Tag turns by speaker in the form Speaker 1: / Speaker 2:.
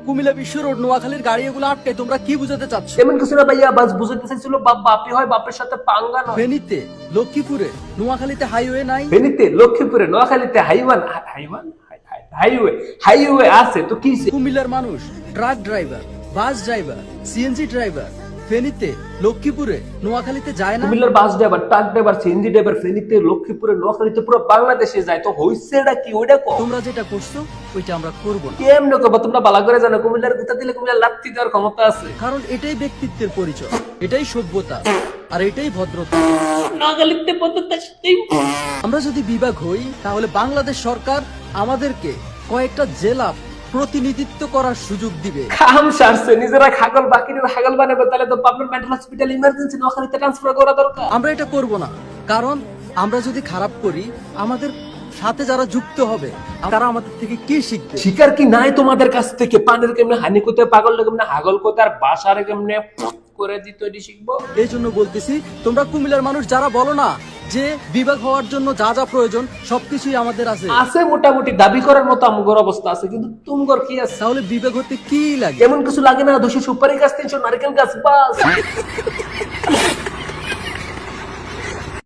Speaker 1: কুমিল্লা বিশ্ব রোড নোয়াখালীর গাড়ি এগুলো আটকে তোমরা কি বুঝাতে চাচ্ছ?
Speaker 2: এমন কিছু না ভাইয়া, বাস বুঝাতে চাইছিল বাপি হয়, বাপের সাথে পাঙ্গা নয়।
Speaker 1: ফেনীতে, লক্ষ্মীপুরে, নোয়াখালীতে হাইওয়ে নাই?
Speaker 2: ফেনীতে, লক্ষ্মীপুরে, নোয়াখালীতে হাইওয়ে আছে তো কি?
Speaker 1: কুমিল্লার মানুষ truck driver, bus driver, CNG driver ফেনীতে, লক্ষ্মীপুরে, নোয়াখালীতে যায় না?
Speaker 2: কুমিল্লার bus driver, truck driver, CNG driver ফেনীতে, লক্ষ্মীপুরে, নোয়াখালীতে, পুরো বাংলাদেশে যায়। তো হইছেটা কি ওইটা কো?
Speaker 1: তোমরা যেটা করছো ওইটা আমরা করব না।
Speaker 2: কেমনে করবো? তোমরা বালা করে জানো কুমিল্লার কথা দিলে কুমিল্লার লাত্তি দেওয়ার ক্ষমতা আছে।
Speaker 1: কারণ এটাই ব্যক্তিত্বের পরিচয়, এটাই সভ্যতা, আর এটাই ভদ্রতা।
Speaker 2: নোয়াখালীতে পদ্ধতি
Speaker 1: আমরা যদি বিভাগ হই তাহলে বাংলাদেশ সরকার আমাদেরকে কয়েকটা জেলা প্রতিনিধিত্ব করার সুযোগ দিবে।
Speaker 2: খাম সারছে, নিজেরা খাগল বাকির হাগল বানাবে, তাহলে তো পাবলিক মেন্টাল হসপিটাল ইমার্জেন্সি নোয়াখালীতে ট্রান্সফার করা দরকার।
Speaker 1: আমরা এটা করব না, কারণ আমরা যদি খারাপ করি আমাদের সাথে যারা যুক্ত হবে তারা আমাদের থেকে কি শিখবে?
Speaker 2: শিকার কি নাই তোমাদের কাছ থেকে? পানের কেমনে হানি করতে, পাগল কেমনে হাগল করতে, আর বাসারে কেমনে করে দিতে এটি শিখবো।
Speaker 1: এই জন্য বলতেছি, তোমরা কুমিল্লার মানুষ যারা বলো না যে বিভাগ হওয়ার জন্য যা যা প্রয়োজন সবকিছুই আমাদের আছে,
Speaker 2: আছে মোটামুটি দাবি করার মতো আমগর অবস্থা আছে, কিন্তু তুমগর কি আছে?
Speaker 1: তাহলে বিভাগ হতে কি লাগে?
Speaker 2: এমন কিছু লাগে না, 200 সুপারি গাছ, 300 নারকেল গাছ, বাস।